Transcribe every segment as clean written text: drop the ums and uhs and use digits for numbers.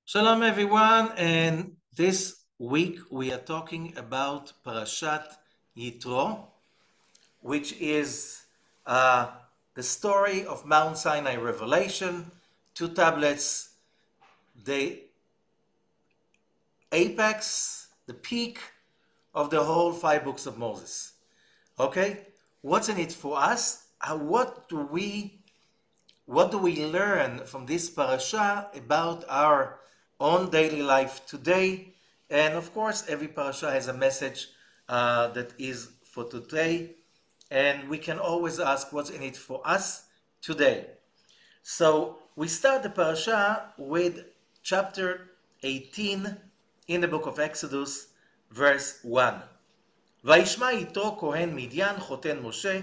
Shalom everyone, and this week we are talking about Parashat Yitro, which is the story of Mount Sinai revelation, two tablets, the apex, the peak of the whole five books of Moses. Okay, what's in it for us? What do we learn from this parasha about our own daily life today? And of course, every parasha has a message that is for today, and we can always ask what's in it for us today. So we start the parasha with chapter 18 in the book of Exodus, verse 1. וישמע יתרו כהן מדיין חותן משה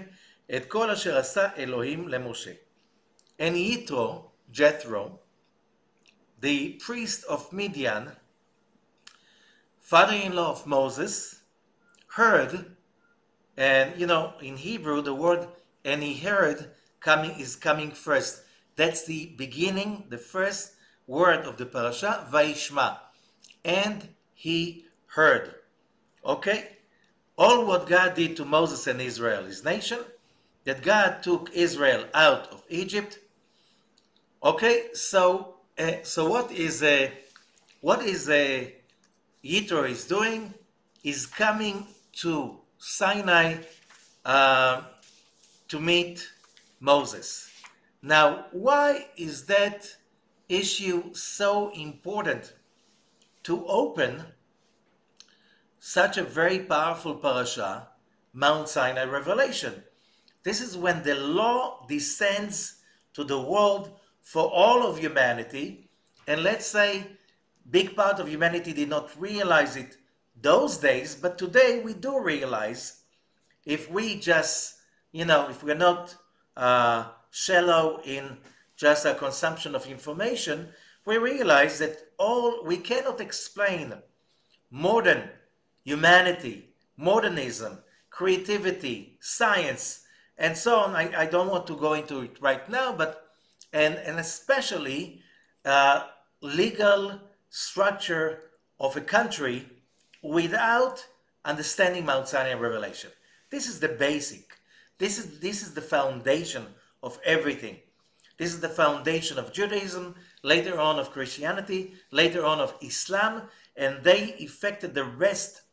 את כל אשר עשה אלוהים למשה. And Yitro, Jethro, the priest of Midian, father-in-law of Moses, heard, and in Hebrew the word "and he heard" is coming first. That's the beginning, the first word of the parasha, Vayishma, and he heard. Okay, all what God did to Moses and Israel, his nation, that God took Israel out of Egypt. Okay, so what is Yitro is doing? Is coming to Sinai to meet Moses. Now, why is that issue so important to open such a very powerful parasha, Mount Sinai revelation? This is when the law descends to the world for all of humanity, and let's say big part of humanity did not realize it those days, but today we do realize. If we just, if we're not shallow in just a consumption of information, we realize that we cannot explain modern humanity, modernism, creativity, science, and so on. I don't want to go into it right now, but and especially legal structure of a country without understanding Mount Sinai revelation. This is the basic. This is the foundation of everything. This is the foundation of Judaism, later on of Christianity, later on of Islam, and they affected the rest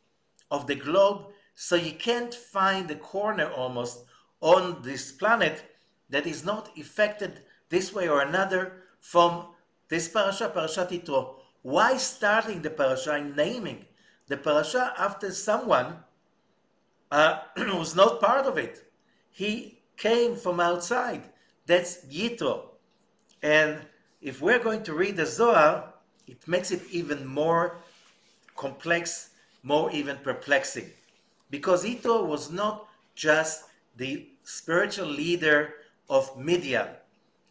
of the globe. So you can't find a corner almost on this planet that is not affected this way or another from this parasha, Parashat Yitro. Why starting the parasha and naming the parasha after someone who's not part of it? He came from outside. That's Yitro. And if we're going to read the Zohar, it makes it even more complex, more even perplexing. Because Yitro was not just the spiritual leader of Midian.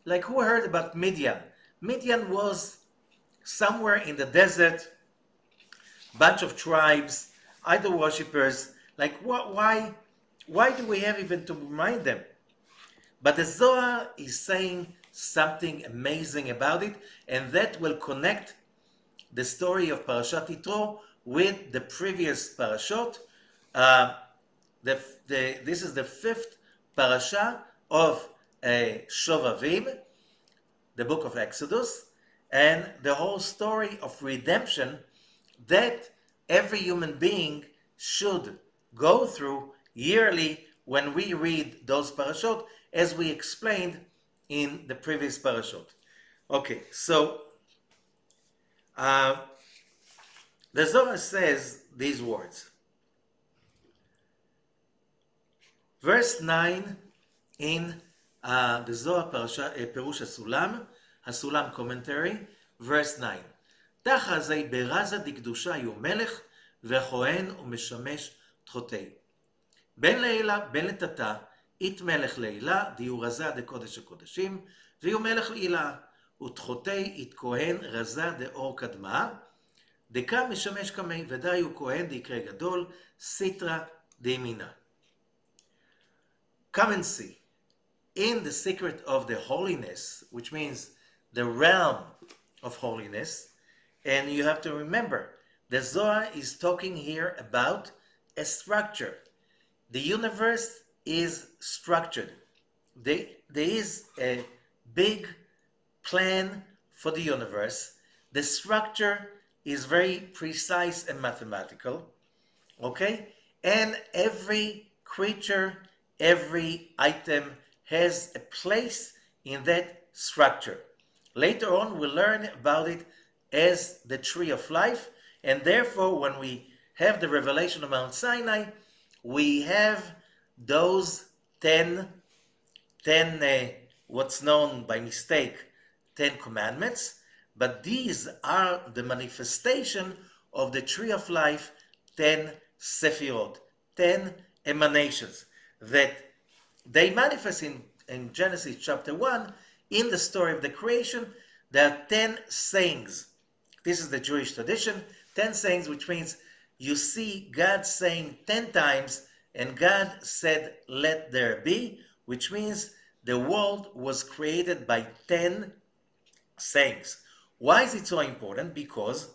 Like, who heard about Midian? Midian was somewhere in the desert, bunch of tribes, idol worshippers. Like, why do we have even to remind them? But the Zohar is saying something amazing about it, and that will connect the story of Parashat Yitro with the previous parashot. This is the fifth parasha of ShOVaVIM, the book of Exodus, and the whole story of redemption that every human being should go through yearly when we read those parashot, as we explained in the previous parashot. Okay, so the Zohar says these words. Verse 9 in the Zohar Parasha, Perush Hasulam commentary, verse 9. תחת זה ברזה דקדושה יהיו מלך וכהן ומשמש תחותי. בין לעילה בין לטאטא אית מלך לעילה דיו רזה דקודש הקודשים ויהיו מלך לעילה ותחותי אית כהן רזה דאור קדמה דקה משמש קמי ודיו כהן דיקרא גדול סיטרא דימינה. Come and see. In the secret of the holiness, which means the realm of holiness, And you have to remember, the Zohar is talking here about a structure. The universe is structured. There is a big plan for the universe. The structure is very precise and mathematical, okay? And every creature, every item has a place in that structure. Later on, we'll learn about it as the tree of life, and therefore, when we have the revelation of Mount Sinai, we have those 10 what's known by mistake 10 commandments, but these are the manifestation of the tree of life, 10 sephirot, 10 emanations that they manifest in Genesis chapter 1 in the story of the creation. There are 10 sayings. This is the Jewish tradition, 10 sayings, which means you see God saying 10 times, and God said, let there be, which means the world was created by 10 sayings. Why is it so important? Because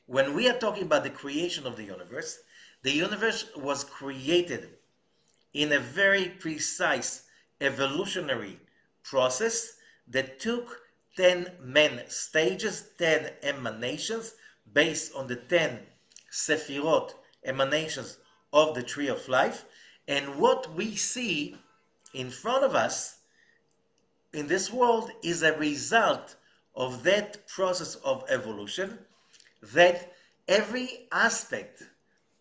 when we are talking about the creation of the universe was created in a very precise evolutionary process that took 10 main stages, 10 emanations, based on the 10 sephirot emanations of the tree of life. And what we see in front of us in this world is a result of that process of evolution, that every aspect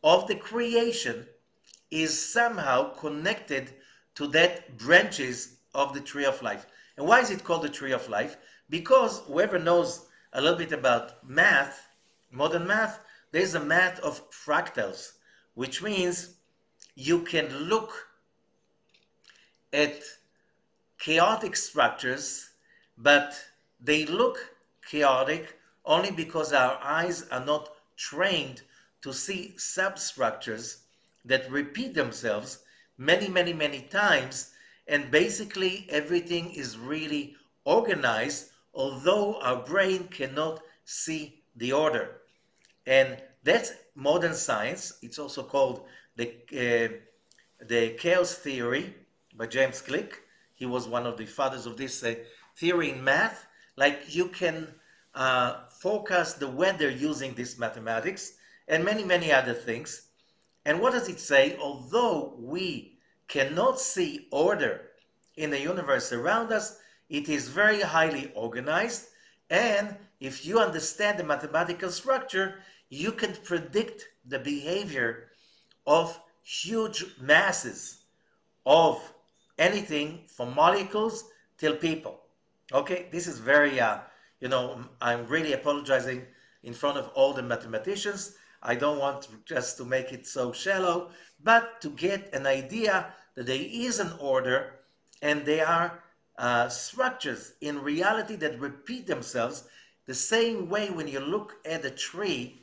of the creation is somehow connected to that branches of the tree of life. And why is it called the tree of life? Because whoever knows a little bit about math, modern math, there's a math of fractals, which means you can look at chaotic structures, but they look chaotic only because our eyes are not trained to see substructures that repeat themselves many times, and basically everything is really organized, although our brain cannot see the order. And that's modern science. It's also called the chaos theory by James Clerk. He was one of the fathers of this theory in math. Like you can forecast the weather using this mathematics and many other things. And what does it say? Although we cannot see order in the universe around us, it is very highly organized. And if you understand the mathematical structure, you can predict the behavior of huge masses of anything from molecules till people. Okay, this is very, I'm really apologizing in front of all the mathematicians. I don't want just to make it so shallow, but to get an idea that there is an order and there are structures in reality that repeat themselves the same way when you look at a tree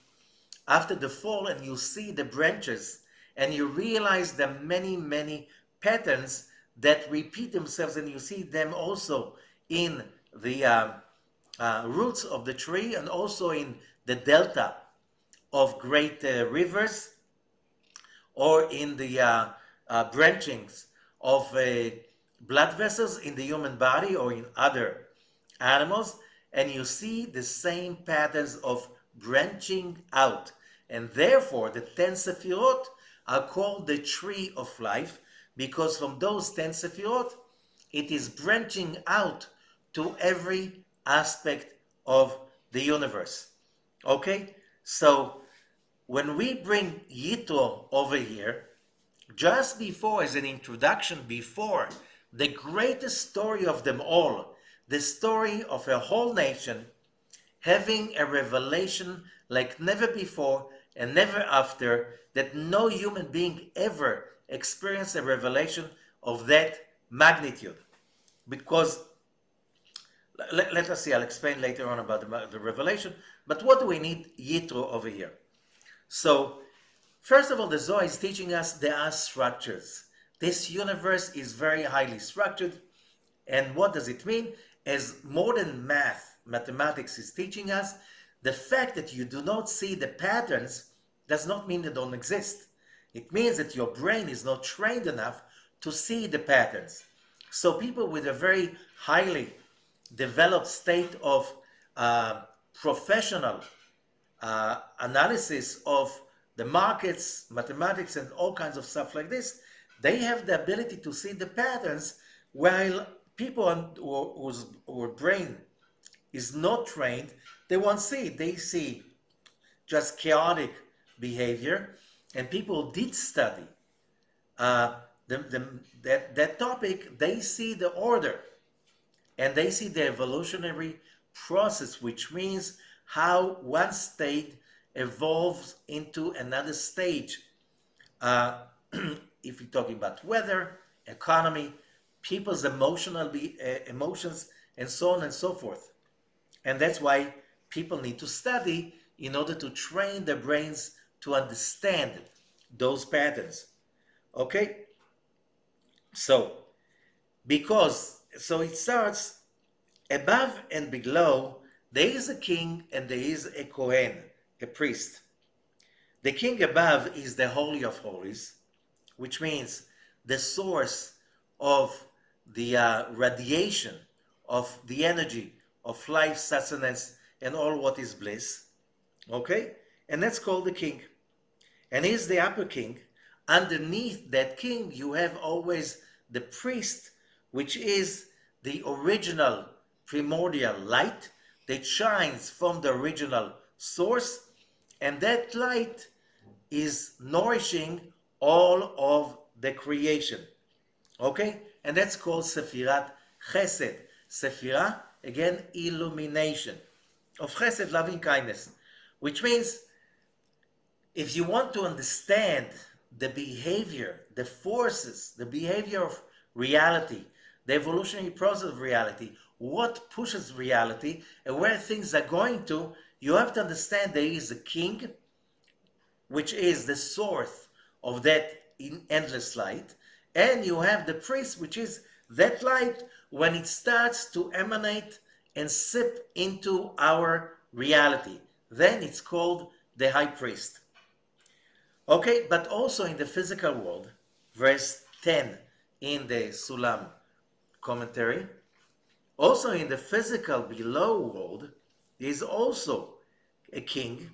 after the fall and you see the branches and you realize the many patterns that repeat themselves, and you see them also in the roots of the tree and also in the delta of great rivers, or in the branchings of blood vessels in the human body or in other animals, and you see the same patterns of branching out. And therefore, the 10 sephirot are called the tree of life, because from those 10 sephirot, it is branching out to every aspect of the universe. Okay? So, when we bring Yitro over here, just before, as an introduction, before the greatest story of them all, the story of a whole nation having a revelation like never before and never after, that no human being ever experienced a revelation of that magnitude. Because, let us see, I'll explain later on about the revelation, but what do we need Yitro over here? So, first of all, the Zohar is teaching us there are structures. This universe is very highly structured. And what does it mean? As modern mathematics is teaching us, The fact that you do not see the patterns does not mean they don't exist. It means that your brain is not trained enough to see the patterns. So people with a very highly developed state of professional analysis of the markets, mathematics, and all kinds of stuff like this, they have the ability to see the patterns, while people whose brain is not trained, they won't see it. They see just chaotic behavior, and people did study that topic. They see the order, and they see the evolutionary process, which means how one state evolves into another stage. If you're talking about weather, economy, people's emotions, and so on and so forth. And that's why people need to study in order to train their brains to understand those patterns. Okay? So it starts above and below. There is a king and there is a Kohen, a priest. The king above is the Holy of Holies, which means the source of the radiation of the energy of life, sustenance, and all what is bliss. Okay? And that's called the king. And he's the upper king. Underneath that king, you have always the priest, which is the original primordial light that shines from the original source, and that light is nourishing all of the creation. Okay? And that's called Sephirat Chesed. Sephirah, again, illumination of Chesed, loving kindness, which means if you want to understand the behavior, the forces, the behavior of reality, the evolutionary process of reality, what pushes reality, and where things are going to, you have to understand there is a king, which is the source of that endless light, and you have the priest, which is that light when it starts to emanate and sip into our reality. Then it's called the high priest. Okay, but also in the physical world, verse 10 in the Sulam commentary, also in the physical below world, there is also a king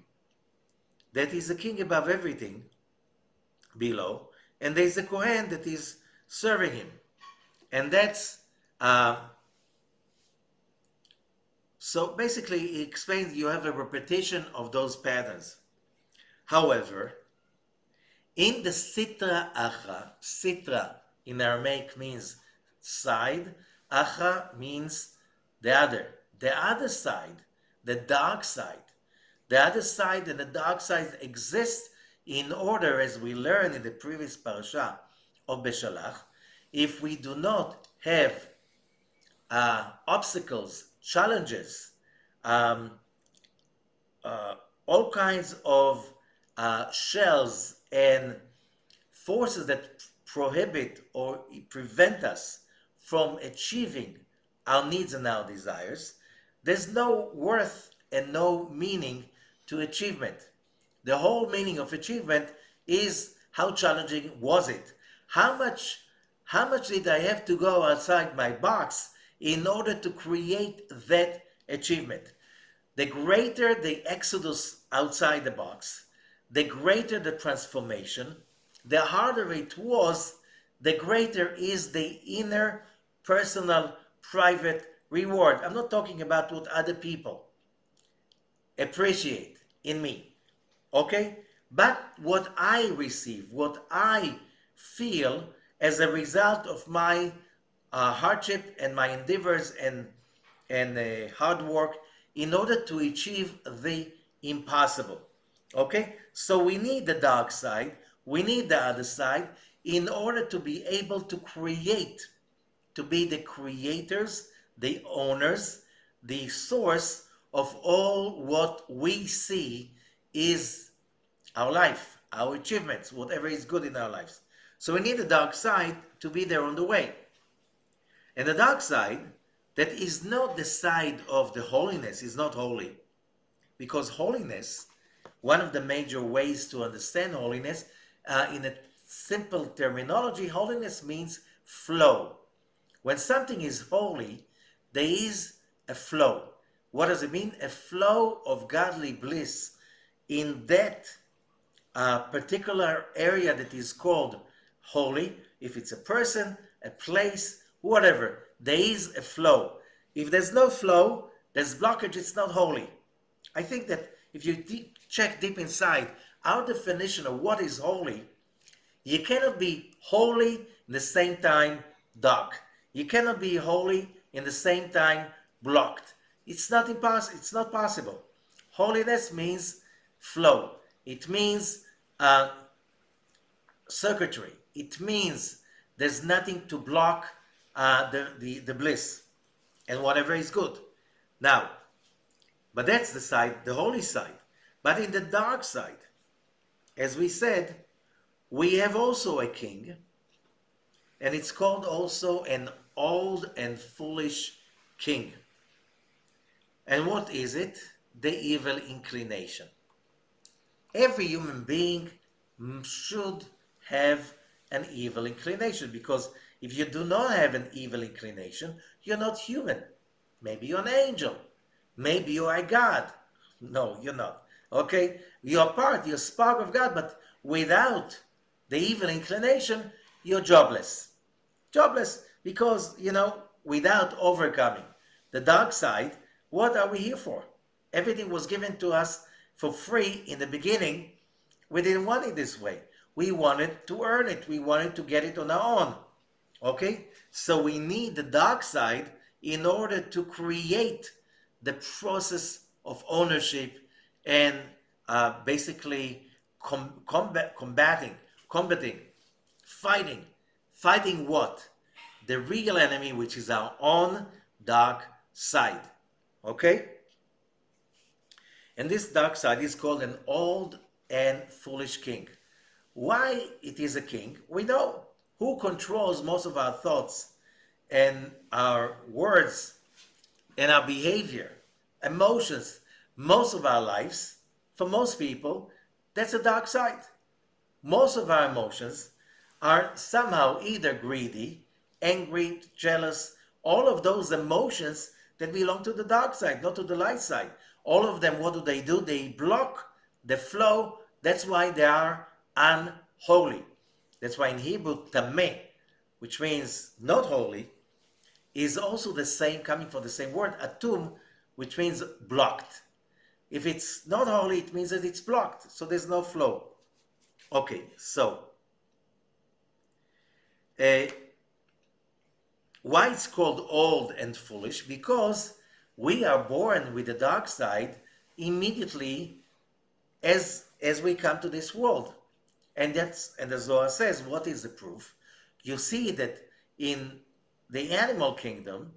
that is a king above everything below, and there is a Kohen that is serving him. And that's, so basically he explains you have a repetition of those patterns. However, in the Sitra Achra, Sitra in Aramaic means side, Achra means the other side, the dark side. The other side and the dark side exist in order, as we learned in the previous parasha of Beshalach. If we do not have obstacles, challenges, all kinds of shells and forces that prohibit or prevent us from achieving our needs and our desires, there's no worth and no meaning to achievement. The whole meaning of achievement is how challenging was it? How much did I have to go outside my box in order to create that achievement? The greater the exodus outside the box, the greater the transformation, the harder it was, the greater is the inner, personal, private reward. I'm not talking about what other people appreciate in me, okay? But what I receive, what I feel as a result of my hardship and my endeavors and hard work in order to achieve the impossible. Okay? So we need the dark side, we need the other side in order to be able to create, to be the creators, the owners, the source of all what we see is our life, our achievements, whatever is good in our lives. So we need the dark side to be there on the way. And the dark side, that is not the side of the holiness, is not holy. Because holiness, one of the major ways to understand holiness, in a simple terminology, holiness means flow. When something is holy, there is a flow. What does it mean? A flow of godly bliss in that particular area that is called holy. If it's a person, a place, whatever, there is a flow. If there's no flow, there's blockage, it's not holy. I think that if you check deep inside our definition of what is holy, you cannot be holy in the same time dark. You cannot be holy in the same time blocked. It's not impossible. It's not possible. Holiness means flow. It means circuitry. It means there's nothing to block the bliss and whatever is good. Now, but that's the side, the holy side. But in the dark side, as we said, we have also a king, and it's called also an old and foolish king. And what is it? The evil inclination. Every human being should have an evil inclination, because if you do not have an evil inclination, you're not human. Maybe you're an angel. Maybe you are God. No, you're not. Okay? You're part, you're a spark of God, but without the evil inclination, you're jobless. Jobless because, without overcoming the dark side, what are we here for? Everything was given to us for free in the beginning. We didn't want it this way. We wanted to earn it. We wanted to get it on our own. Okay? So we need the dark side in order to create the process of ownership and basically combating, fighting what? The real enemy, which is our own dark side. Okay? And this dark side is called an old and foolish king. Why it is a king? We know who controls most of our thoughts and our words and our behavior, emotions, most of our lives. For most people, that's a dark side. Most of our emotions are somehow either greedy, angry, jealous, all of those emotions that belong to the dark side, not to the light side. All of them, what do? They block the flow. That's why they are unholy. That's why in Hebrew, tameh, which means not holy, is also the same, coming from the same word, atum, which means blocked. If it's not holy, it means that it's blocked, so there's no flow. Okay, so why it's called old and foolish? Because we are born with the dark side immediately as we come to this world. And the Zohar says, what is the proof? You see that in the animal kingdom,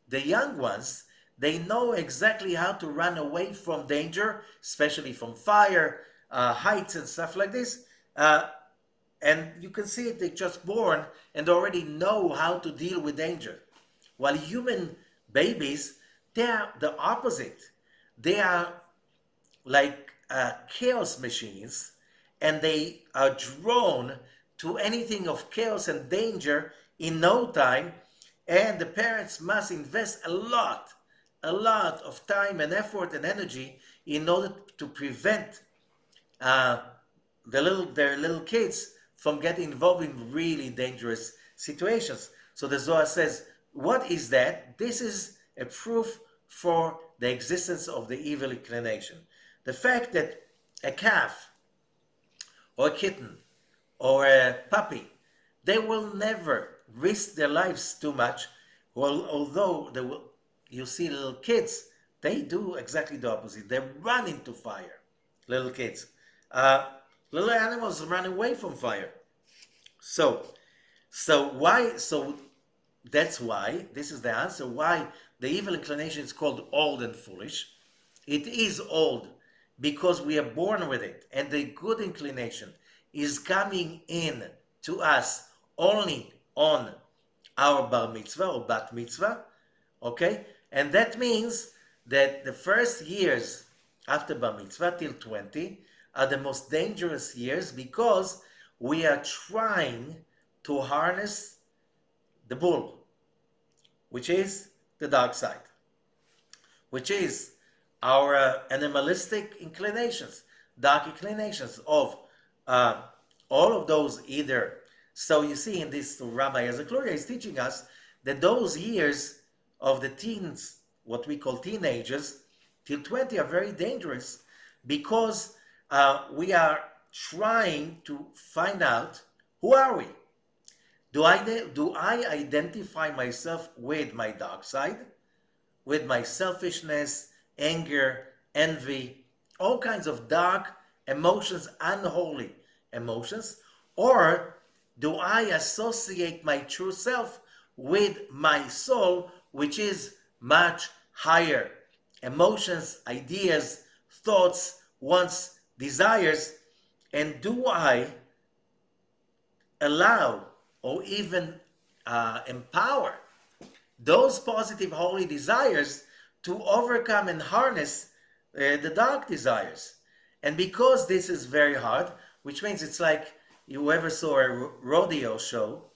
the young ones, they know exactly how to run away from danger, especially from fire, heights and stuff like this. And you can see it, they're just born and already know how to deal with danger. While human babies, they are the opposite. They are like chaos machines, and they are drawn to anything of chaos and danger in no time. And the parents must invest a lot of time and effort and energy in order to prevent their little kids from getting involved in really dangerous situations. So the Zohar says, what is that? This is a proof for the existence of the evil inclination. The fact that a calf or a kitten or a puppy, they will never risk their lives too much. Well, although you see little kids, they do exactly the opposite. They run into fire, little kids. Little animals run away from fire. So that's why, this is the answer, why the evil inclination is called old and foolish. It is old because we are born with it, and the good inclination is coming in to us only on our bar mitzvah or bat mitzvah, okay? And that means that the first years after Bar Mitzvah till 20, are the most dangerous years because we are trying to harness the bull, which is the dark side, which is our animalistic inclinations, dark inclinations of all of those either. So you see in this, Rabbi Ezekluria is teaching us that those years of the teens, what we call teenagers, till 20 are very dangerous because we are trying to find out, who are we? Do I identify myself with my dark side, with my selfishness, anger, envy, all kinds of dark emotions, unholy emotions, or do I associate my true self with my soul, which is much higher? Emotions, ideas, thoughts, wants, desires, and do I allow or even empower those positive holy desires to overcome and harness the dark desires? And because this is very hard, which means it's like you ever saw a rodeo show,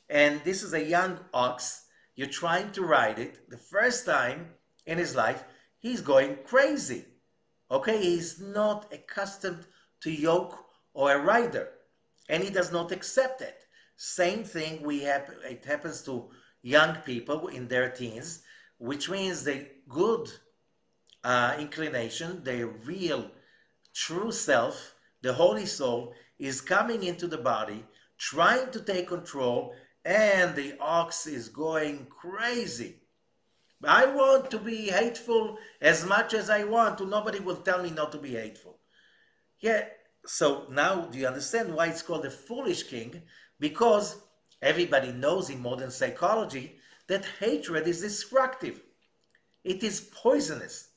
and this is a young ox, you're trying to ride it, the first time in his life, he's going crazy. Okay, he's not accustomed to yoke or a rider, and he does not accept it. Same thing it happens to young people in their teens, which means the good inclination, the real true self, the holy soul, is coming into the body, trying to take control, and the ox is going crazy. I want to be hateful as much as I want to. Nobody will tell me not to be hateful. Yeah, so now do you understand why it's called a foolish king? Because everybody knows in modern psychology that hatred is destructive. It is poisonous.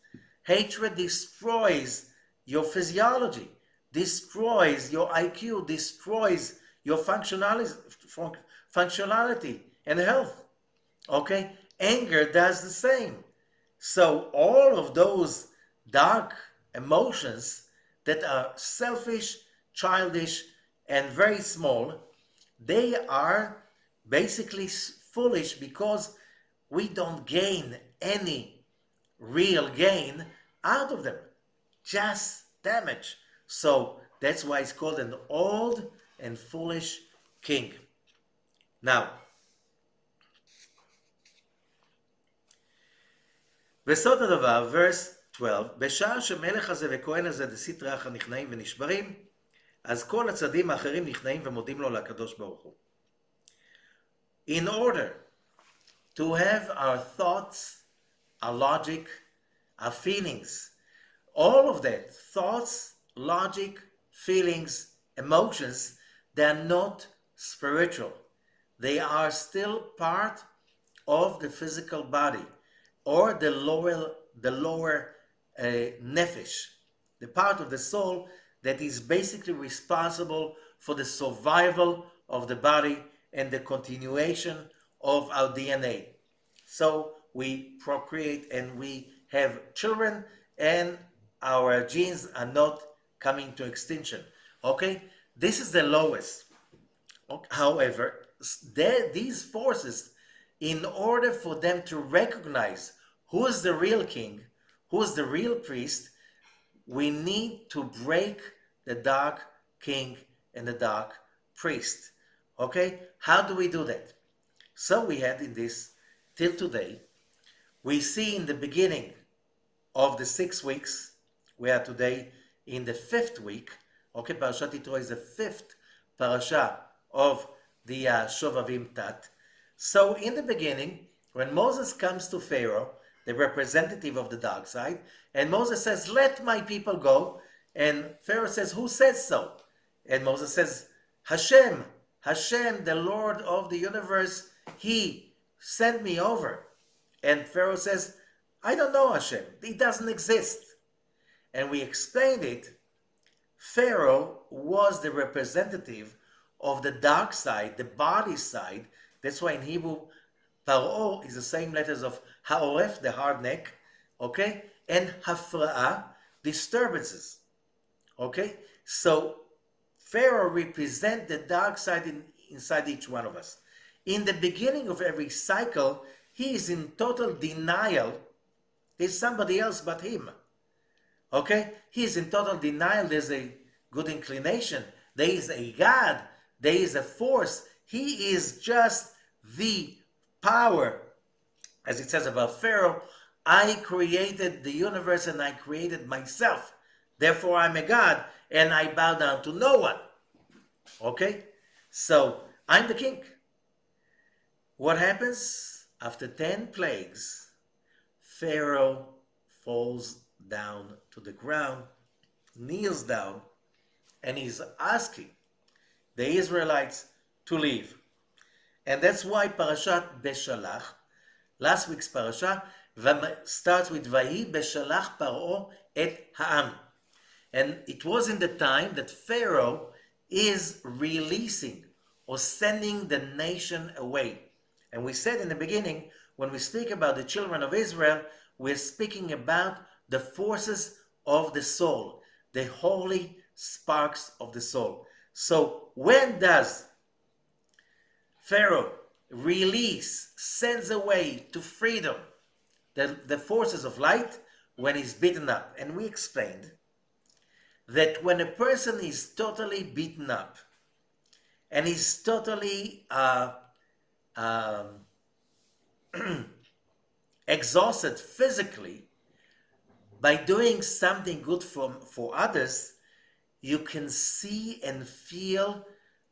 Hatred destroys your physiology, destroys your IQ, destroys your functionality and health. Okay? Anger does the same. So all of those dark emotions that are selfish, childish, and very small, they are basically foolish because we don't gain any real gain out of them, just damage. So that's why it's called an old and foolish king. Now, בסוד הדבר, verse 12, בשעה שמלך הזה וכהן הזה דסית רחה נכנעים ונשברים, אז כל הצדים האחרים נכנעים ומודים לו לקדוש ברוך הוא. In order to have our thoughts, our logic, our feelings, all of that, thoughts, logic, feelings, emotions, they are not spiritual. They are still part of the physical body, or the lower nefesh, the part of the soul that is basically responsible for the survival of the body and the continuation of our DNA. So we procreate and we have children, and our genes are not coming to extinction. Okay? This is the lowest. However, these forces, in order for them to recognize who is the real king, who is the real priest, we need to break the dark king and the dark priest. Okay? How do we do that? So we had in this, till today, we see in the beginning of the 6 weeks, we are today in the 5th week. Okay, Parasha Yitro is the 5th parasha of the ShOVaVIM TaT. So in the beginning, when Moses comes to Pharaoh, the representative of the dark side, and Moses says, let my people go, and Pharaoh says, who says so? And Moses says, Hashem, the Lord of the universe, he sent me over. And Pharaoh says, I don't know Hashem, he doesn't exist. And we explained it. Pharaoh was the representative of the dark side, the body side. That's why in Hebrew, Paro is the same letters of Ha'oref, the hard neck, okay? And Hafra'ah, disturbances. Okay? So Pharaoh represents the dark side inside each one of us. In the beginning of every cycle, he is in total denial. There's somebody else but him. Okay? He is in total denial. There's a good inclination. There is a God. There is a force. He is just the power. As it says about Pharaoh, I created the universe and I created myself. Therefore, I'm a God and I bow down to no one. Okay? So, I'm the king. What happens? After 10 plagues, Pharaoh falls down to the ground, kneels down, and he's asking the Israelites to leave. And that's why Parashat Beshalach, last week's parasha, starts with Vahi Beshalach Paro et Ha'am. And it was in the time that Pharaoh is releasing or sending the nation away. And we said in the beginning, when we speak about the children of Israel, we're speaking about the forces of the soul, the holy sparks of the soul. So when does Pharaoh sends away to freedom the forces of light? When he's beaten up. And we explained that when a person is totally beaten up and is totally exhausted physically, by doing something good for others, you can see and feel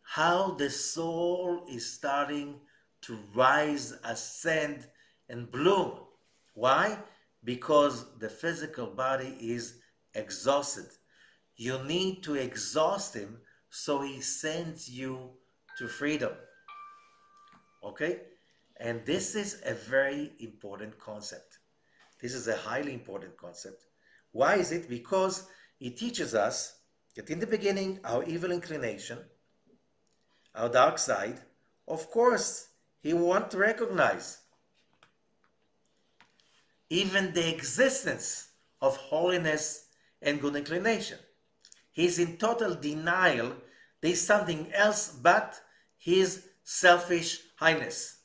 how the soul is starting to rise, ascend, and bloom. Why? Because the physical body is exhausted. You need to exhaust him so he sends you to freedom. Okay? And this is a very important concept. This is a highly important concept. Why is it? Because it teaches us that in the beginning, our evil inclination, our dark side, of course, he won't recognize even the existence of holiness and good inclination. He's in total denial. There's something else but his selfish highness.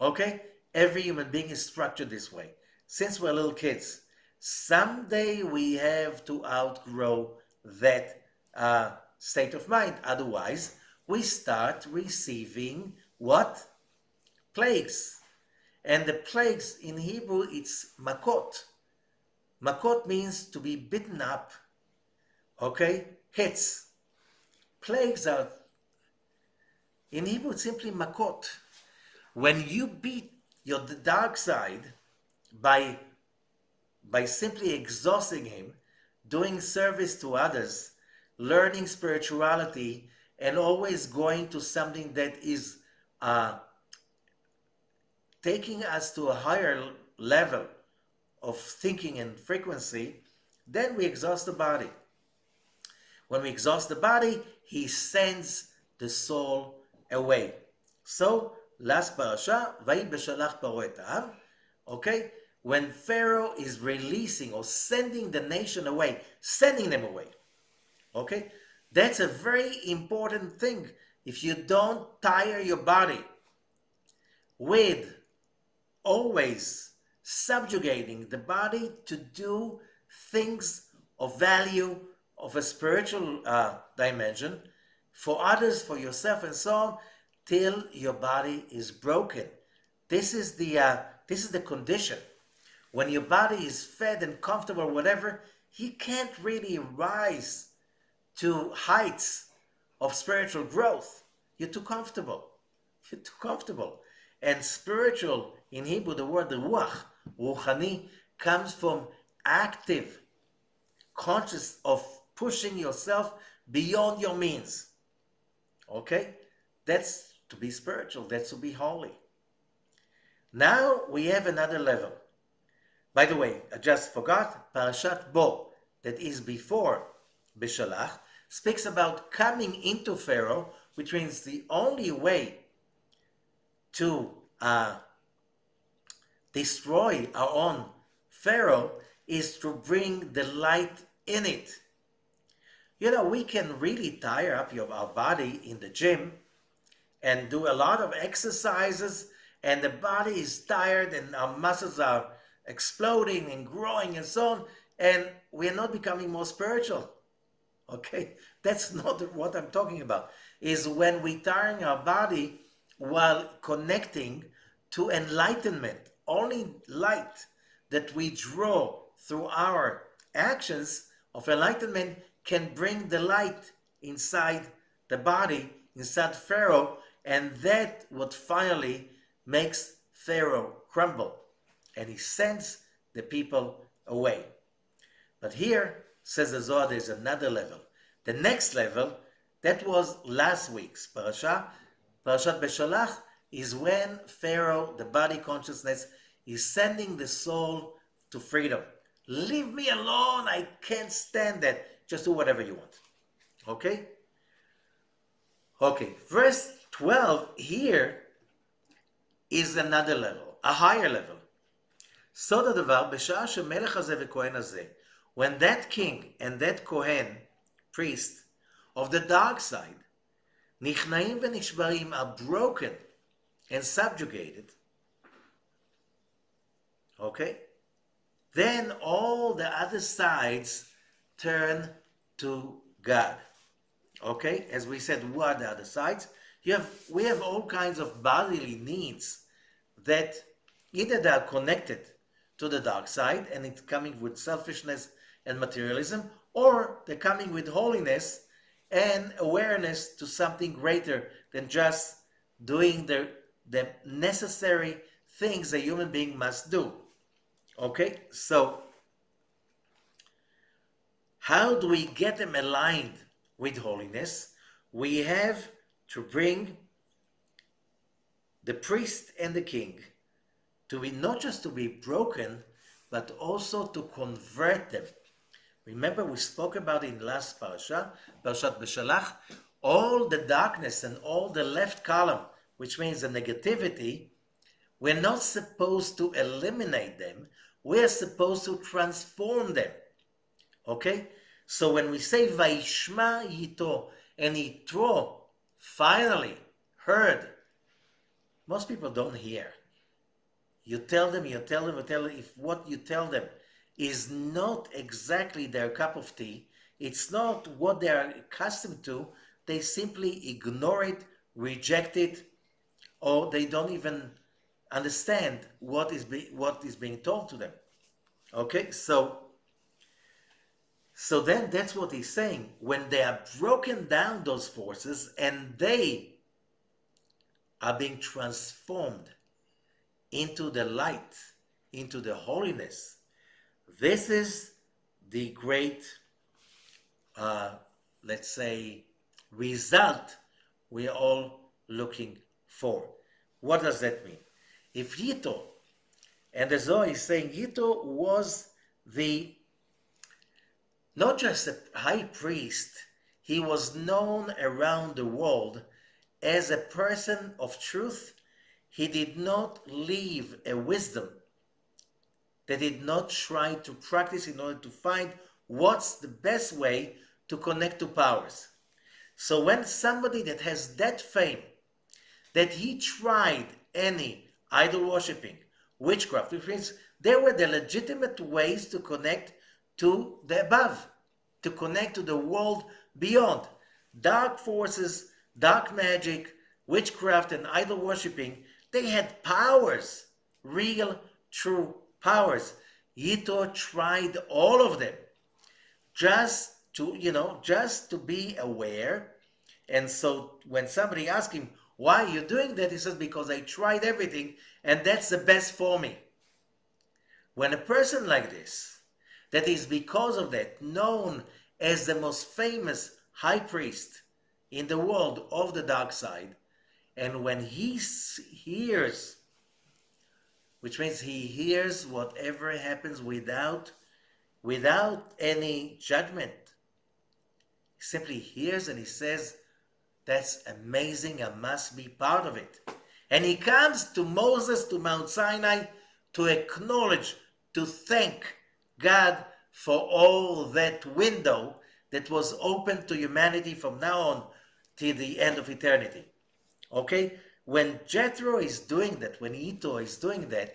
Okay? Every human being is structured this way. Since we're little kids, someday we have to outgrow that state of mind. Otherwise, we start receiving what? Plagues. And the plagues in Hebrew, it's makot. Makot means to be beaten up. Okay? Hits. Plagues are, in Hebrew, it's simply makot. When you beat your dark side by simply exhausting him, doing service to others, learning spirituality, and always going to something that is taking us to a higher level of thinking and frequency, then we exhaust the body. When we exhaust the body, he sends the soul away. So, last parasha, Vayi Beshalach Paro et Ha'am, okay? When Pharaoh is releasing or sending the nation away, sending them away, okay? That's a very important thing. If you don't tire your body with always subjugating the body to do things of value, of a spiritual dimension, for others, for yourself, and so on, till your body is broken. This is the condition. When your body is fed and comfortable, whatever, he can't really rise to heights of spiritual growth. You're too comfortable. You're too comfortable. And spiritual, in Hebrew, the word ruach, ruchani, comes from active, conscious of pushing yourself beyond your means. Okay? That's to be spiritual. That's to be holy. Now we have another level. By the way, I just forgot, Parashat Bo, that is before Beshalach, speaks about coming into Pharaoh, which means the only way to destroy our own Pharaoh is to bring the light in it. You know, we can really tire up our body in the gym and do a lot of exercises, and the body is tired and our muscles are exploding and growing and so on, and we're not becoming more spiritual. Okay, that's not what I'm talking about. Is when we tiring our body while connecting to enlightenment. Only light that we draw through our actions of enlightenment can bring the light inside the body, inside Pharaoh, and that what finally makes Pharaoh crumble, and he sends the people away. But here, says the Zohar, there's another level. The next level, that was last week's Parasha, Parashat Beshalach, is when Pharaoh, the body consciousness, is sending the soul to freedom. Leave me alone, I can't stand that. Just do whatever you want. Okay? Okay, verse 12 here is another level, a higher level. סוד הדבר, בשעה שמלך הזה וכהן הזה, when that king and that Kohen, priest, of the dark side, נכנעים ונשברים, are broken and subjugated, okay, then all the other sides turn to God. Okay, as we said, what are the other sides? We have all kinds of bodily needs that either they are connected to the dark side and it's coming with selfishness and materialism, or they're coming with holiness and awareness to something greater than just doing the necessary things a human being must do. Okay, so how do we get them aligned with holiness? We have to bring the priest and the king to be not just to be broken, but also to convert them. Remember, we spoke about in last parasha, Parashat Beshalach, all the darkness and all the left column, which means the negativity, we're not supposed to eliminate them. We're supposed to transform them. Okay? So when we say Vayishma Yitro, and Yitro finally heard, most people don't hear. You tell them, if what you tell them is not exactly their cup of tea, it's not what they are accustomed to, they simply ignore it, reject it, or they don't even understand what is being told to them. Okay, so then that's what he's saying. When they are broken down, those forces, and they are being transformed into the light, into the holiness, this is the great, let's say, result we are all looking for. What does that mean? If Yitro, and the Zohar is saying Yitro was not just a high priest, he was known around the world as a person of truth. He did not leave a wisdom that did not try to practice in order to find what's the best way to connect to powers. So when somebody that has that fame, that he tried any idol worshipping, witchcraft, which means there were the legitimate ways to connect to the above, to connect to the world beyond. Dark forces, dark magic, witchcraft, and idol worshipping, they had powers, real, true powers. Yitro tried all of them just to be aware. And so when somebody asks him, why are you doing that? He says, because I tried everything and that's the best for me. When a person like this, that is because of that, known as the most famous high priest in the world of the dark side, and when he hears, which means he hears whatever happens without any judgment, he simply hears and he says, that's amazing, I must be part of it. And he comes to Moses, to Mount Sinai, to acknowledge, to thank God for all that window that was open to humanity from now on till the end of eternity. Okay? When Jethro is doing that, when Yitro is doing that,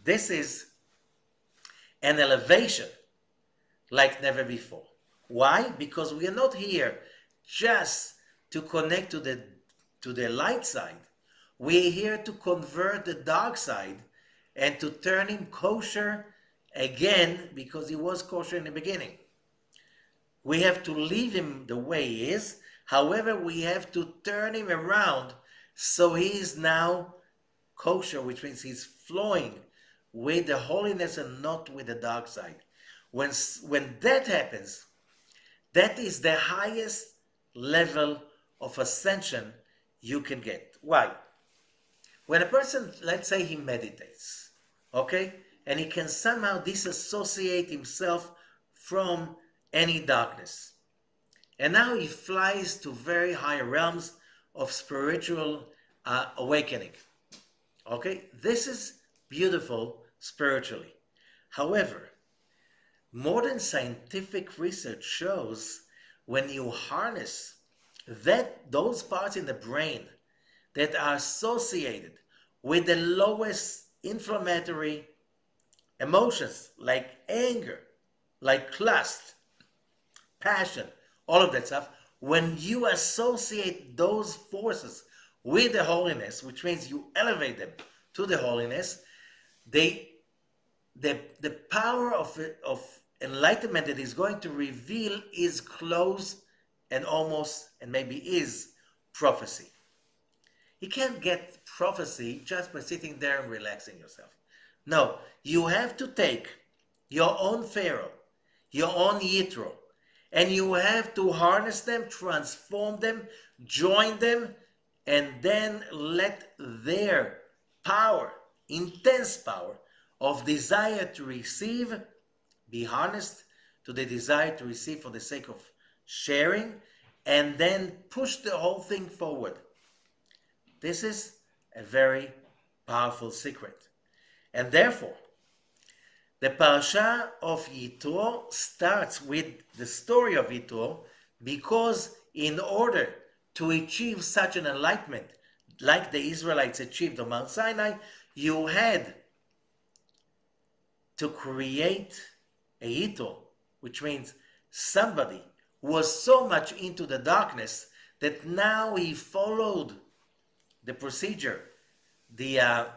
this is an elevation like never before. Why? Because we are not here just to connect to the light side. We're here to convert the dark side and to turn him kosher again, because he was kosher in the beginning. We have to leave him the way he is. However, we have to turn him around so he is now kosher, which means he's flowing with the holiness and not with the dark side. When that happens, that is the highest level of ascension you can get. Why? When a person, let's say he meditates, okay, and he can somehow disassociate himself from any darkness, and now he flies to very high realms of spiritual awakening. Okay, this is beautiful spiritually. However, modern scientific research shows when you harness those parts in the brain that are associated with the lowest inflammatory emotions, like anger, like lust, passion, all of that stuff, when you associate those forces with the holiness, which means you elevate them to the holiness, the power of enlightenment that is going to reveal is close and almost, and maybe is, prophecy. You can't get prophecy just by sitting there and relaxing yourself. No, you have to take your own Pharaoh, your own Yitro, and you have to harness them, transform them, join them, and then let their power, intense power of desire to receive, be harnessed to the desire to receive for the sake of sharing, and then push the whole thing forward. This is a very powerful secret. And therefore, the Parasha of Yitro starts with the story of Yitro, because in order to achieve such an enlightenment like the Israelites achieved on Mount Sinai, you had to create a Yitro, which means somebody who was so much into the darkness that now he followed the procedure, the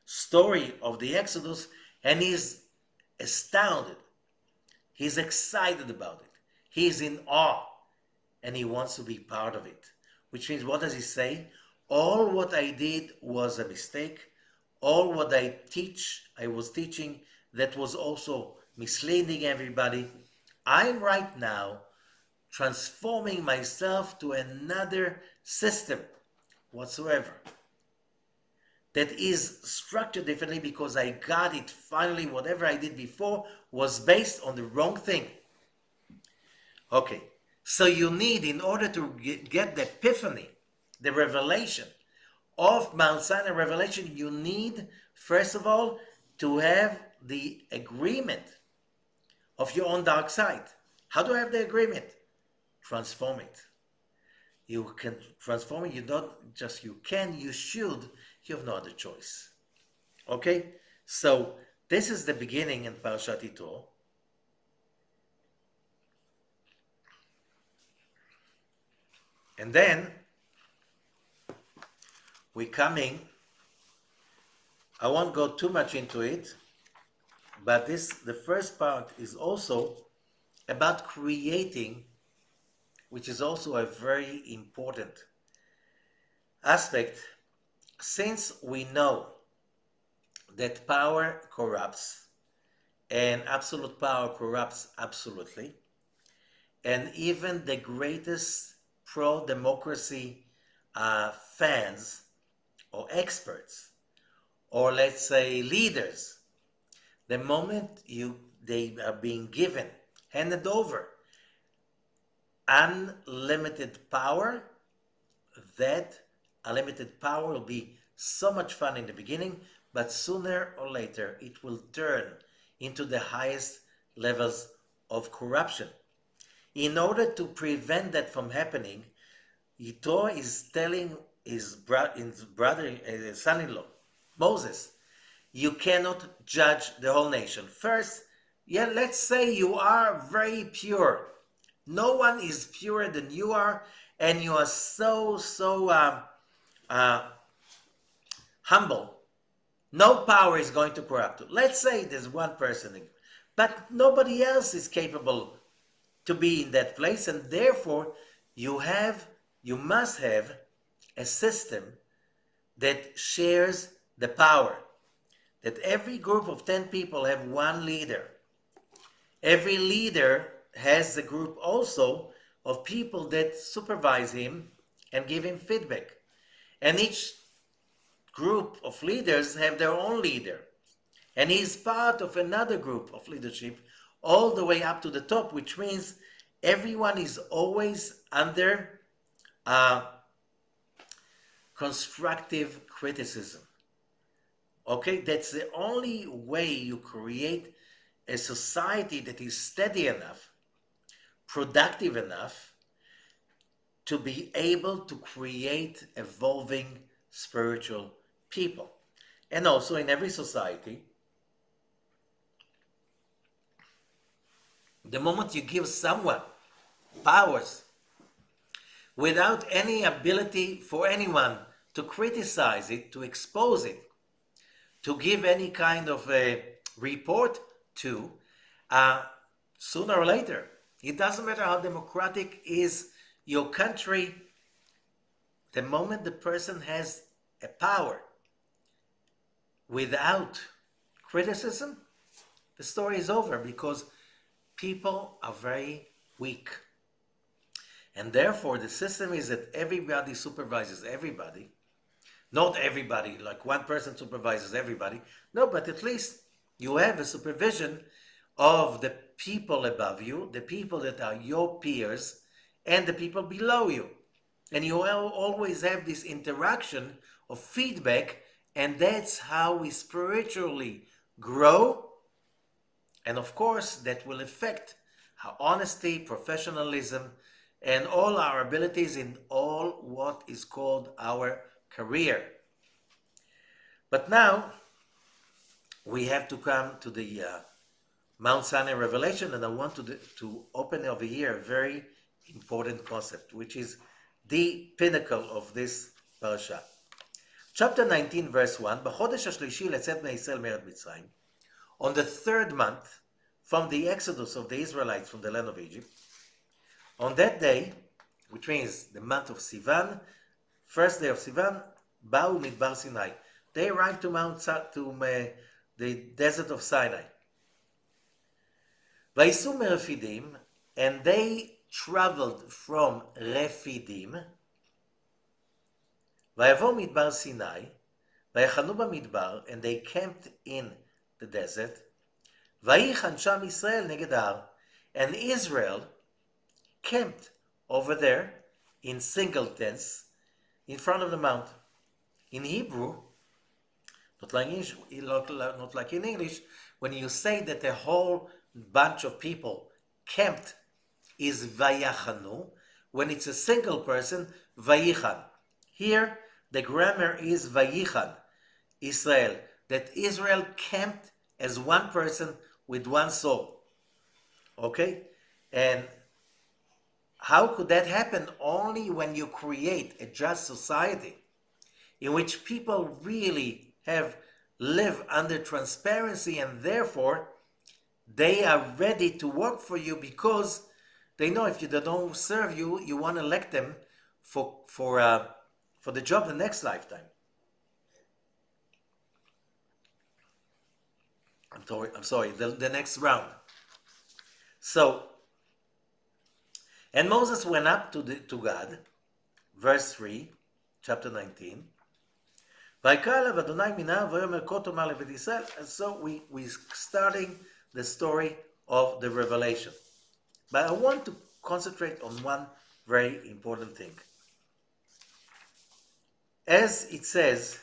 story of the Exodus, and he's astounded. He's excited about it. He's in awe, and he wants to be part of it. Which means, what does he say? All what I did was a mistake. All what I was teaching, that was also misleading everybody. I'm right now transforming myself to another system whatsoever that is structured differently, because I got it finally. Whatever I did before was based on the wrong thing. Okay, so you need, in order to get the epiphany, the revelation of Mount Sinai revelation, you need, first of all, to have the agreement of your own dark side. How do I have the agreement? Transform it. You can transform it. You don't just, you can, you should. You have no other choice. Okay? So this is the beginning in Parashat Yitro. And then we're coming, I won't go too much into it, but the first part is also about creating, which is also a very important aspect, since we know that power corrupts, and absolute power corrupts absolutely, and even the greatest pro-democracy fans or experts, or let's say leaders, the moment they are being given, handed over unlimited power, that unlimited power will be so much fun in the beginning, but sooner or later it will turn into the highest levels of corruption. In order to prevent that from happening, Yitro is telling his brother, son-in-law, Moses, you cannot judge the whole nation. First, let's say you are very pure. No one is purer than you are, and you are so humble. No power is going to corrupt you. Let's say there's one person, but nobody else is capable to be in that place, and therefore you must have a system that shares the power. That every group of 10 people have one leader. Every leader has a group also of people that supervise him and give him feedback. And each group of leaders have their own leader. And he's part of another group of leadership all the way up to the top, which means everyone is always under constructive criticism. Okay, that's the only way you create a society that is steady enough, productive enough to be able to create evolving spiritual people. And also in every society, the moment you give someone powers without any ability for anyone to criticize it, to expose it, to give any kind of a report to, sooner or later, it doesn't matter how democratic is your country, the moment the person has a power without criticism, the story is over, because people are very weak. And therefore, the system is that everybody supervises everybody. Not everybody, like one person supervises everybody. No, but at least you have a supervision of the people above you, the people that are your peers, and the people below you. And you always have this interaction of feedback, and that's how we spiritually grow. And of course, that will affect our honesty, professionalism, and all our abilities in all what is called our career. But now we have to come to the Mount Sinai revelation, and I want to open over here a very important concept, which is the pinnacle of this parasha. Chapter 19, verse 1, בחודש השלישי לצאת בני ישראל מארץ מצרים, on the third month from the exodus of the Israelites from the land of Egypt, on that day, which means the month of Sivan, first day of Sivan, באו מדבר Sinai. They arrived to the desert of Sinai. וייסעו מרפידים, and they traveled from Refidim. ויבואו מדבר Sinai, ויחנו במדבר, and they camped in the desert. ויחן שם ישראל נגד ההר, and Israel camped over there in single tents in front of the mount. In Hebrew, not like in English, when you say that a whole bunch of people camped is vayachanu, when it's a single person, vayichan. Here, the grammar is vayichan, Israel, that Israel camped as one person with one soul. Okay? And how could that happen? Only when you create a just society in which people really live under transparency, and therefore they are ready to work for you because they know if they don't serve you, you want to elect them for the job the next lifetime. I'm sorry, the next round. So, and Moses went up to God, verse 3, chapter 19. And so we starting the story of the revelation. But I want to concentrate on one very important thing. As it says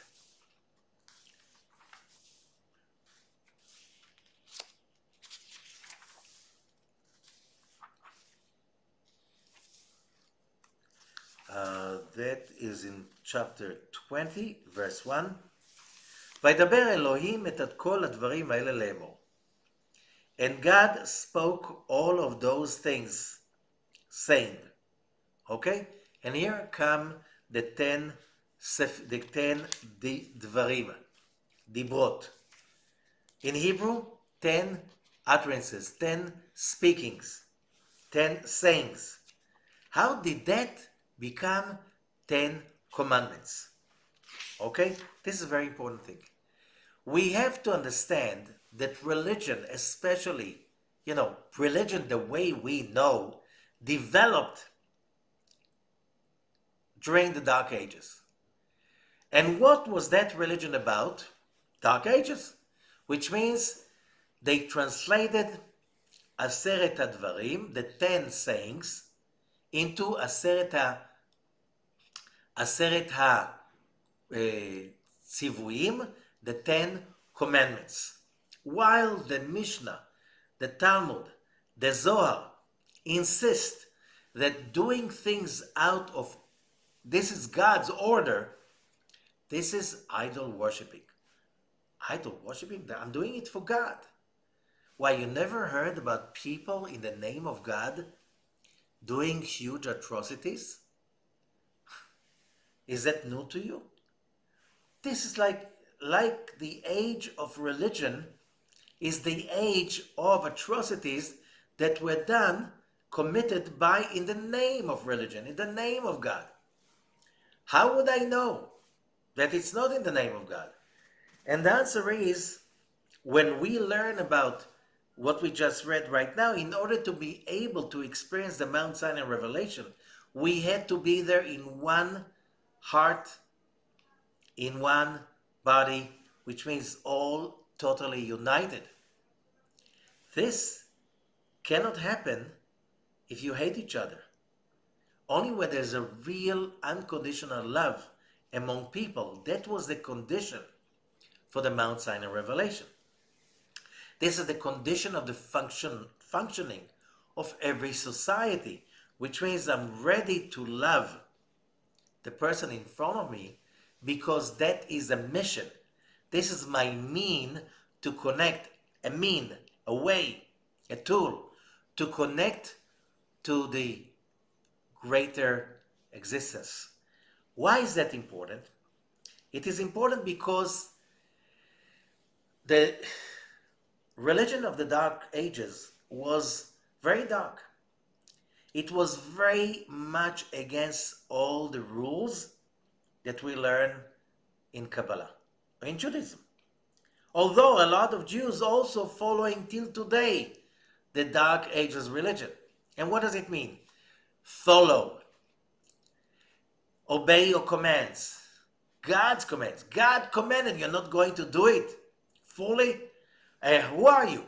is in chapter 20, verse 1. וידבר אלוהים את כל הדברים האלה לאמור. And God spoke all of those things, saying, okay? And here come the 10 דברים, דיברות. In Hebrew, 10 utterances, 10 speakings, 10 sayings. How did that become 10 commandments? Okay? This is a very important thing. We have to understand that religion, especially, religion the way we know, developed during the Dark Ages. And what was that religion about? Dark Ages. Which means they translated עשרת הדברים, the 10 sayings, into עשרת הציוויים, the 10 commandments. While the Mishnah, the Talmud, the Zohar insist that doing things out of this is God's order, this is idol worshipping. Idol worshipping? I'm doing it for God. Why, you never heard about people in the name of God doing huge atrocities? Is that new to you? This is like the age of religion is the age of atrocities that were done, committed in the name of religion, in the name of God. How would I know that it's not in the name of God? And the answer is, when we learn about what we just read right now, in order to be able to experience the Mount Sinai revelation, we had to be there in one heart, in one body, which means all totally united. This cannot happen if you hate each other. Only when there's a real unconditional love among people. That was the condition for the Mount Sinai revelation. This is the condition of the functioning of every society, which means I'm ready to love the person in front of me because that is a mission. This is my mean to connect, a mean, a way, a tool to connect to the greater existence. Why is that important? It is important because the religion of the Dark Ages was very dark. It was very much against all the rules that we learn in Kabbalah, in Judaism. Although a lot of Jews also following till today the Dark Ages religion. And what does it mean? Follow. Obey your commands. God's commands. God commanded, you're not going to do it fully. Who are you?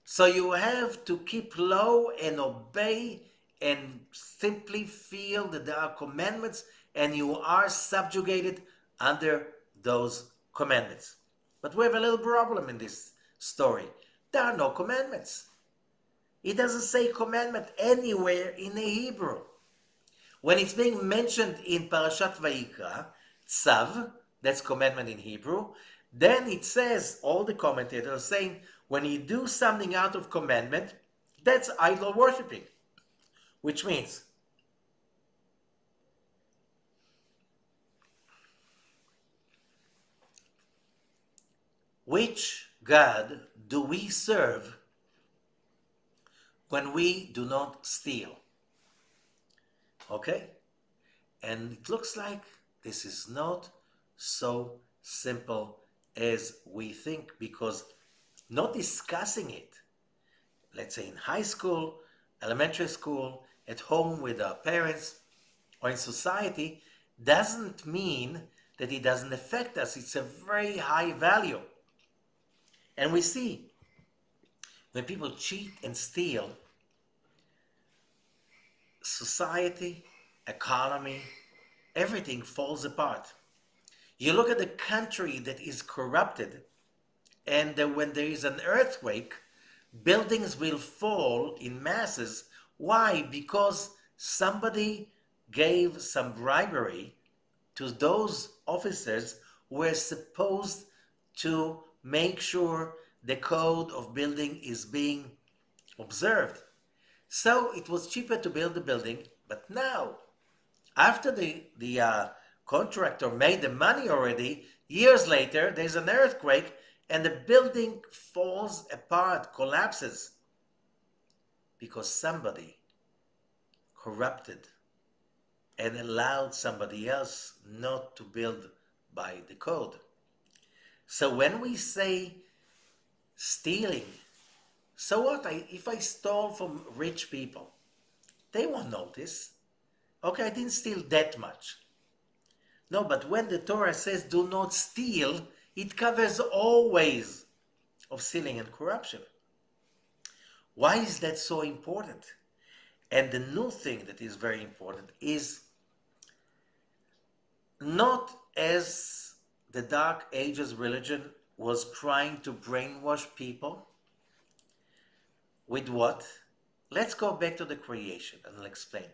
So you have to keep low and obey and simply feel that there are commandments and you are subjugated under those commandments. But we have a little problem in this story. There are no commandments. It doesn't say commandment anywhere in the Hebrew. When it's being mentioned in Parashat Vayikra, tzav, that's commandment in Hebrew, then it says, all the commentators are saying, when you do something out of commandment, that's idol worshipping. Which means, which God do we serve when we do not steal? Okay? And it looks like this is not so simple as we think, because not discussing it, let's say in high school, elementary school, at home with our parents, or in society, doesn't mean that it doesn't affect us. It's a very high value. And we see when people cheat and steal, society, economy, everything falls apart. You look at a country that is corrupted, and when there is an earthquake, buildings will fall in masses. Why? Because somebody gave some bribery to those officers who were supposed to make sure the code of building is being observed. So it was cheaper to build the building, but now, after the contractor made the money already, years later, there's an earthquake and the building falls apart, collapses, because somebody corrupted and allowed somebody else not to build by the code. So when we say stealing, so what? If I stole from rich people, they won't notice. Okay, I didn't steal that much. No, but when the Torah says do not steal, it covers all ways of stealing and corruption. Why is that so important? And the new thing that is very important is not as the Dark Ages religion was trying to brainwash people with what? Let's go back to the creation and I'll explain.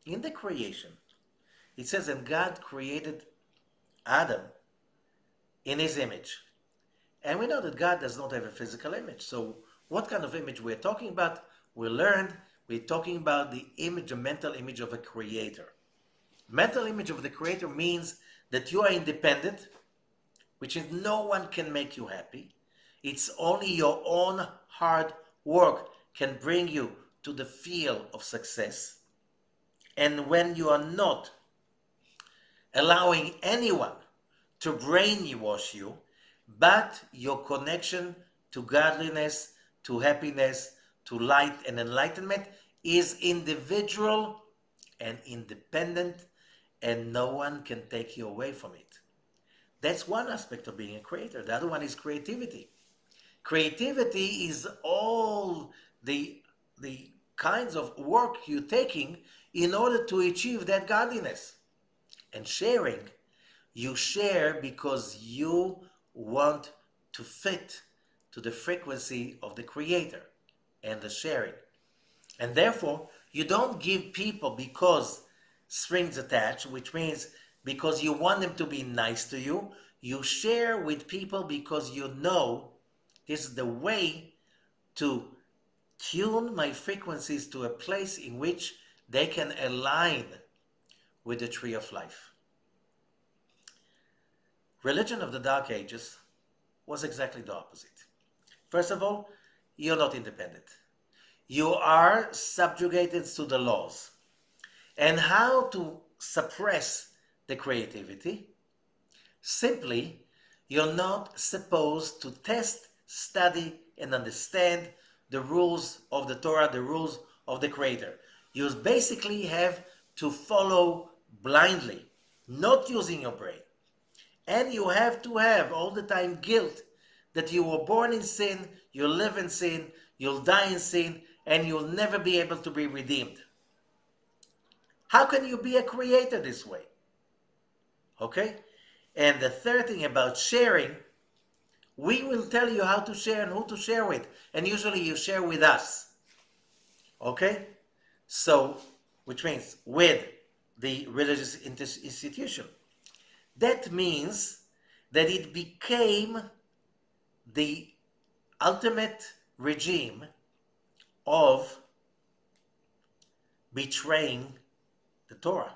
In the creation, it says, and God created Adam in his image. And we know that God does not have a physical image. So what kind of image we're talking about? We learned we're talking about the image, a mental image of a creator. Mental image of the creator means that you are independent, which is no one can make you happy. It's only your own hard work can bring you to the feel of success. And when you are not allowing anyone to brainwash you, but your connection to godliness, to happiness, to light and enlightenment is individual and independent, and no one can take you away from it. That's one aspect of being a creator. The other one is creativity. Creativity is all the kinds of work you're taking in order to achieve that godliness. And sharing, you share because you want to fit to the frequency of the creator and the sharing. And therefore, you don't give people because strings attached, which means because you want them to be nice to you. You share with people because you know this is the way to tune my frequencies to a place in which they can align with the tree of life. Religion of the Dark Ages was exactly the opposite. First of all, you're not independent. You are subjugated to the laws. And how to suppress the creativity? Simply, you're not supposed to test, study, and understand the rules of the Torah, the rules of the Creator. You basically have to follow blindly, not using your brain. And you have to have all the time guilt that you were born in sin, you live in sin, you'll die in sin, and you'll never be able to be redeemed. How can you be a creator this way? Okay? And the third thing about sharing, we will tell you how to share and who to share with. And usually you share with us. Okay? So, which means with the religious institution. That means that it became the ultimate regime of betraying the Torah.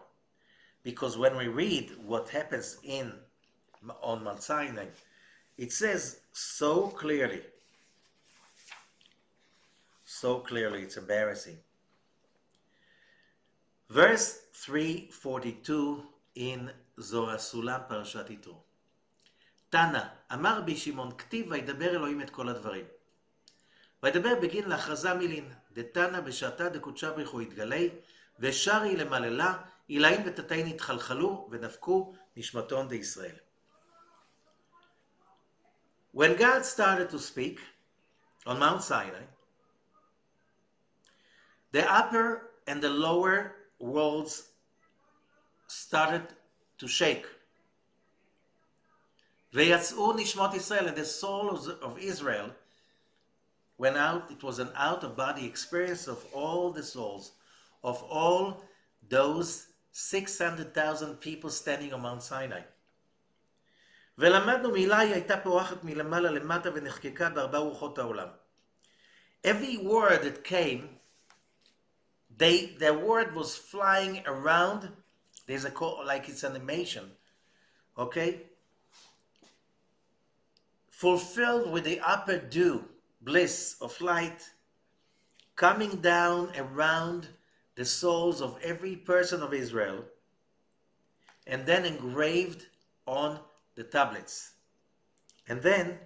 Because when we read what happens on Mount Sinai, it says so clearly, it's embarrassing. Verse 342 in Zohar Sulam Parashat Yitro. תנא, אמר בי שמעון כתיב וידבר אלוהים את כל הדברים. וידבר בגין להכרזה מילין, דתנא בשעתה דקודשה בריחו יתגלי, ושרי למללה, עילאים ותתאים התחלחלו ונפקו נשמתון דישראל. When God started to speak on Mount Sinai, the upper and the lower worlds started to shake. ויצאו נשמות ישראל, and the souls of Israel went out. It was an out-of-body experience of all the souls, of all those 600,000 people standing on Mount Sinai. ולמדנו מילה היא הייתה פורחת מלמעלה למטה ונחקקה בארבע רוחות העולם. Every word that came, the word was flying around. There's a call, like it's animation, okay? Fulfilled with the upper dew, bliss of light, coming down around the souls of every person of Israel, and then engraved on the tablets. And then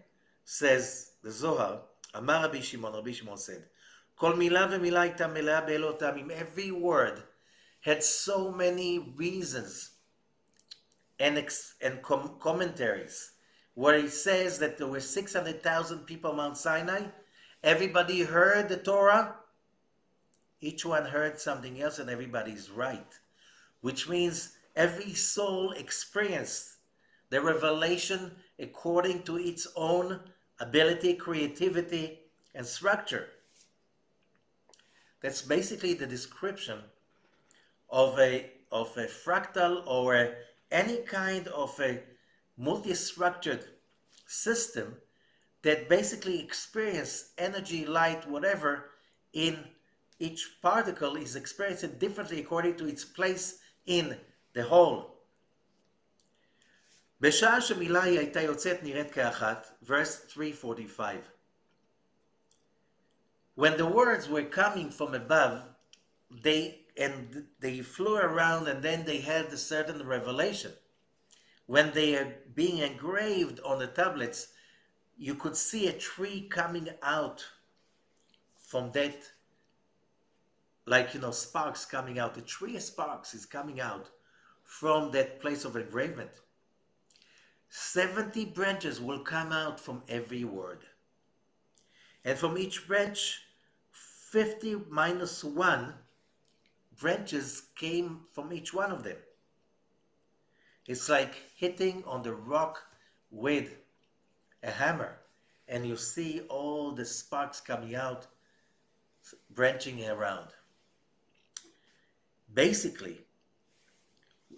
says the Zohar, Amar Rabbi Shimon said, Kol milah v'milah הייתה מלאה באלוהים. Every word had so many reasons and commentaries where he says that there were 600,000 people on Mount Sinai. Everybody heard the Torah. Each one heard something else and everybody's right. Which means every soul experienced the revelation according to its own ability, creativity, and structure. That's basically the description of a fractal or any kind of a multi-structured system that basically experience energy, light, whatever, in each particle is experienced differently according to its place in the whole. בשעה שמילה היא הייתה יוצאת נראית כאחת, verse 345. When the words were coming from above, they flew around and then they had a certain revelation. When they are being engraved on the tablets, you could see a tree coming out from that, like, sparks coming out. A tree of sparks is coming out from that place of engravement. 70 branches will come out from every word. And from each branch, 50 minus 1 branches came from each one of them. It's like hitting on the rock with a hammer, and you see all the sparks coming out, branching around. Basically,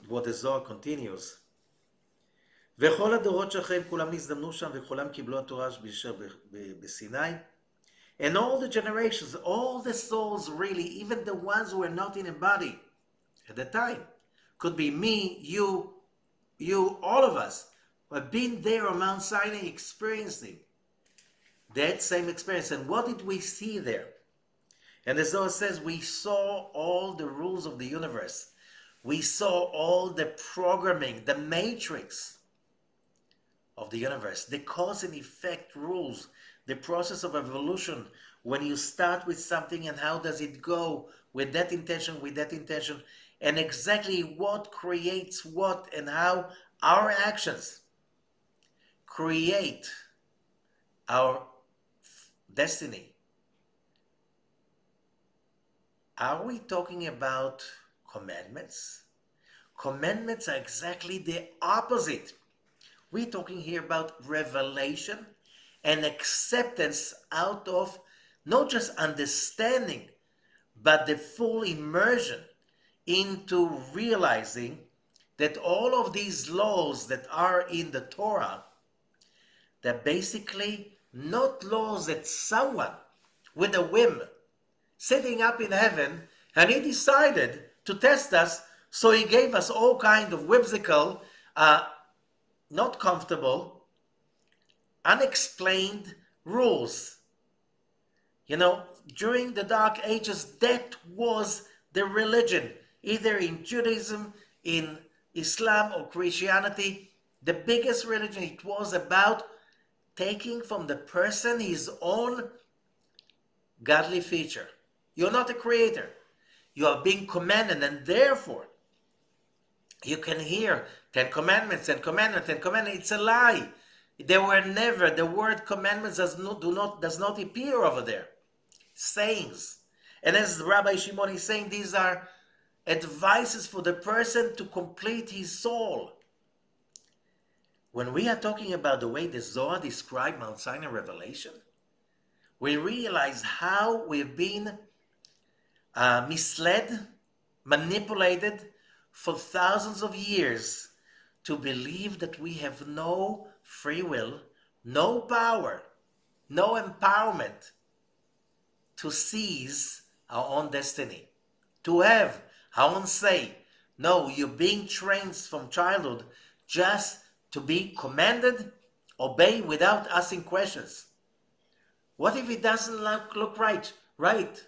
what the Zohar continues, וכל הדורות שלכם כולם נזדמנו שם וכולם קיבלו התורה בסיני. And all the generations, all the souls really, even the ones who were not in a body at the time, could be me, you, all of us, who have been there on Mount Sinai experiencing that same experience. And what did we see there? And the Zohar says we saw all the rules of the universe. We saw all the programming, the matrix of the universe, the cause and effect rules, the process of evolution, when you start with something and how does it go with that intention, and exactly what creates what and how our actions create our destiny. Are we talking about commandments? Commandments are exactly the opposite. We're talking here about revelation and acceptance out of not just understanding, but the full immersion into realizing that all of these laws that are in the Torah, they're basically not laws that someone with a whim sitting up in heaven, and he decided to test us, so he gave us all kind of whimsical, not comfortable, unexplained rules. During the Dark Ages, that was the religion, either in Judaism, in Islam, or Christianity. The biggest religion, it was about taking from the person his own godly feature. You're not a creator. You are being commanded, and therefore, you can hear 10 commandments, 10 commandments, 10 commandments. It's a lie. There were never, the word commandments does not appear over there. Sayings. And as Rabbi Shimon is saying, these are advices for the person to complete his soul. When we are talking about the way the Zohar described Mount Sinai revelation, we realize how we've been misled, manipulated for thousands of years to believe that we have no free will, no power, no empowerment to seize our own destiny, to have our own say. No, you're being trained from childhood just to be commanded, obey without asking questions. What if it doesn't look right? Right.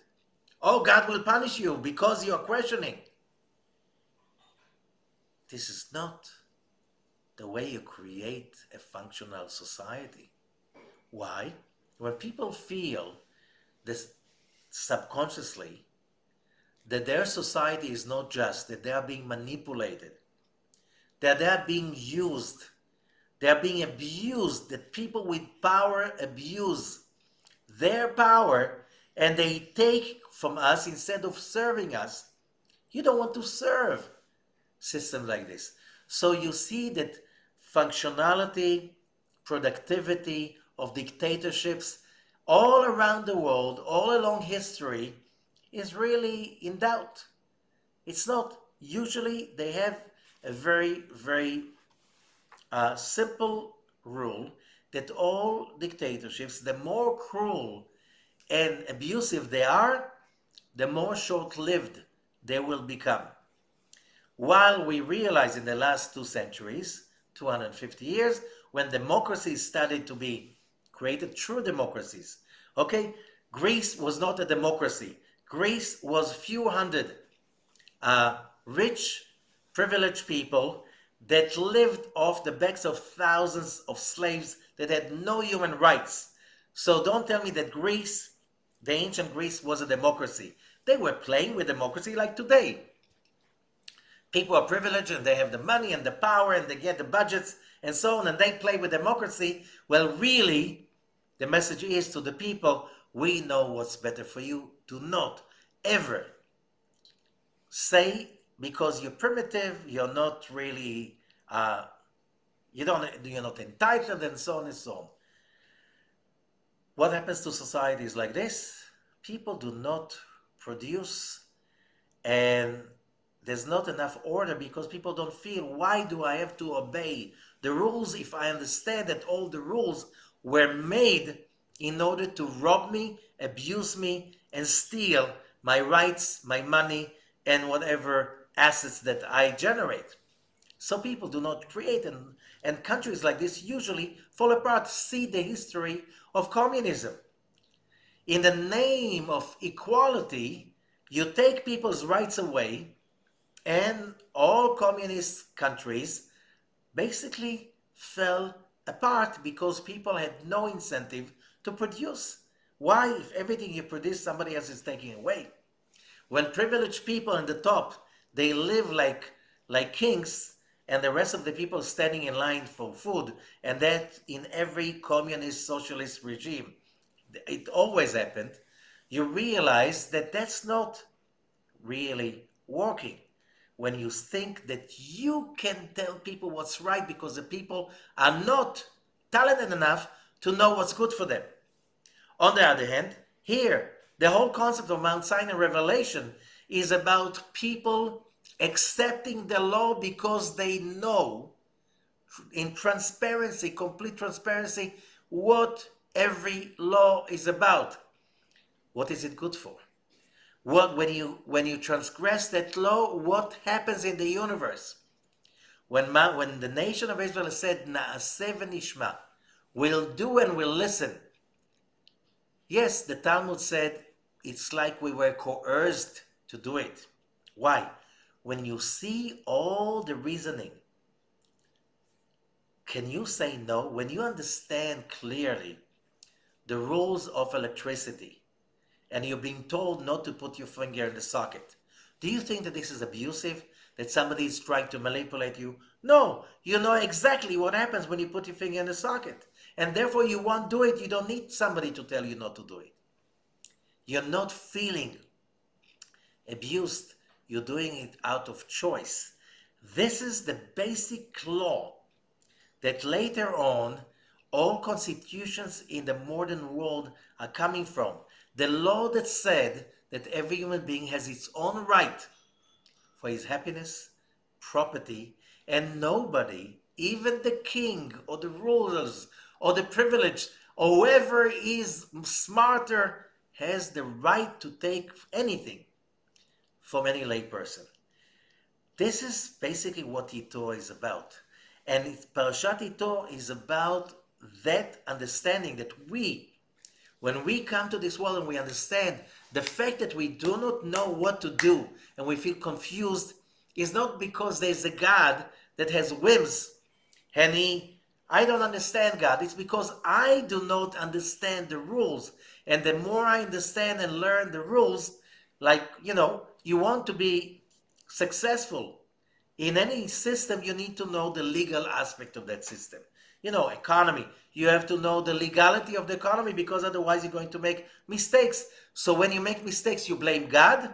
Oh, God will punish you because you are questioning. This is not the way you create a functional society. Why? When people feel this subconsciously that their society is not just, that they are being manipulated, that they are being used, they are being abused, that people with power abuse their power and they take from us instead of serving us. You don't want to serve systems like this. So you see that functionality, productivity of dictatorships all around the world, all along history, is really in doubt. It's not. Usually they have a very, very simple rule that all dictatorships, the more cruel and abusive they are, the more short-lived they will become. While we realize in the last 2 centuries, 250 years, when democracies started to be created, true democracies, okay, Greece was not a democracy. Greece was few hundred rich, privileged people that lived off the backs of thousands of slaves that had no human rights. So don't tell me that Greece, the ancient Greece, was a democracy. They were playing with democracy like today. People are privileged and they have the money and the power and they get the budgets and so on, and they play with democracy. Well, really, the message is to the people, we know what's better for you. Do not ever say, because you're primitive, you're not really, you're not entitled, and so on and so on. What happens to societies like this? People do not produce, and there's not enough order because people don't feel, why do I have to obey the rules if I understand that all the rules were made in order to rob me, abuse me, and steal my rights, my money, and whatever assets that I generate. So people do not create, and countries like this usually fall apart. See the history of communism. In the name of equality, you take people's rights away, and all communist countries basically fell apart because people had no incentive to produce. Why? If everything you produce, somebody else is taking away. When privileged people in the top, they live like kings, and the rest of the people standing in line for food, and that in every communist socialist regime, it always happened, you realize that that's not really working. When you think that you can tell people what's right because the people are not talented enough to know what's good for them. On the other hand, here, the whole concept of Mount Sinai revelation is about people accepting the law because they know in transparency, complete transparency, what every law is about. What is it good for? When you transgress that law, what happens in the universe? When the nation of Israel said, Na'aseh v'nishma, we'll do and we'll listen. Yes, the Talmud said, it's like we were coerced to do it. Why? When you see all the reasoning, can you say no? When you understand clearly the rules of electricity, and you're being told not to put your finger in the socket, do you think that this is abusive? That somebody is trying to manipulate you? No, you know exactly what happens when you put your finger in the socket. And therefore you won't do it. You don't need somebody to tell you not to do it. You're not feeling abused. You're doing it out of choice. This is the basic law that later on all constitutions in the modern world are coming from. The law that said that every human being has its own right for his happiness, property, and nobody, even the king or the rulers or the privileged or whoever is smarter, has the right to take anything from any layperson. This is basically what Yitro is about. And Parashat Yitro is about that understanding that when we come to this world and we understand the fact that we do not know what to do and we feel confused is not because there's a God that has whims and I don't understand God. It's because I do not understand the rules. And the more I understand and learn the rules, like, you want to be successful in any system, you need to know the legal aspect of that system. Economy, you have to know the legality of the economy, because otherwise you're going to make mistakes. So when you make mistakes, you blame God?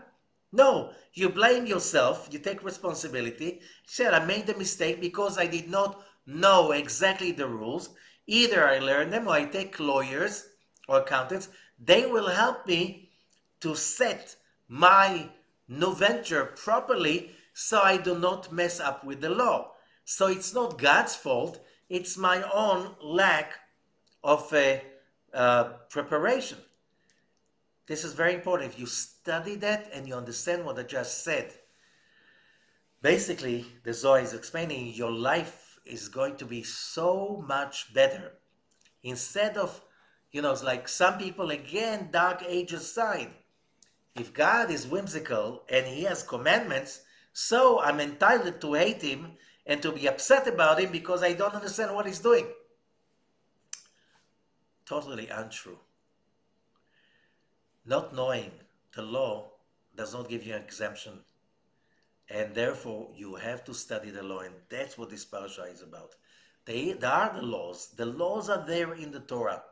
No, you blame yourself. You take responsibility. Said, I made the mistake because I did not know exactly the rules. Either I learn them or I take lawyers or accountants. They will help me to set my new venture properly so I do not mess up with the law. So it's not God's fault. It's my own lack of preparation. This is very important. If you study that and you understand what I just said, basically, the Zohar is explaining your life is going to be so much better. Instead of, it's like some people, again, dark ages side. If God is whimsical and he has commandments, so I'm entitled to hate him and to be upset about him because I don't understand what he's doing. Totally untrue. Not knowing the law does not give you an exemption. And therefore, you have to study the law. And that's what this parasha is about. There are the laws. The laws are there in the Torah.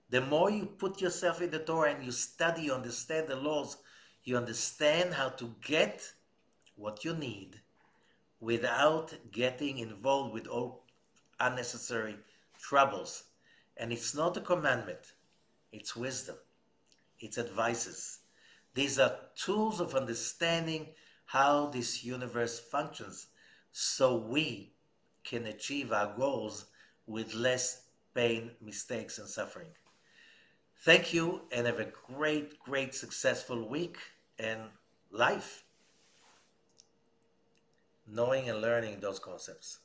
The more you put yourself in the Torah and you study, you understand the laws, you understand how to get what you need without getting involved with all unnecessary troubles. And it's not a commandment. It's wisdom. It's advices. These are tools of understanding how this universe functions so we can achieve our goals with less pain, mistakes, and suffering. Thank you, and have a great, great, successful week and life, knowing and learning those concepts.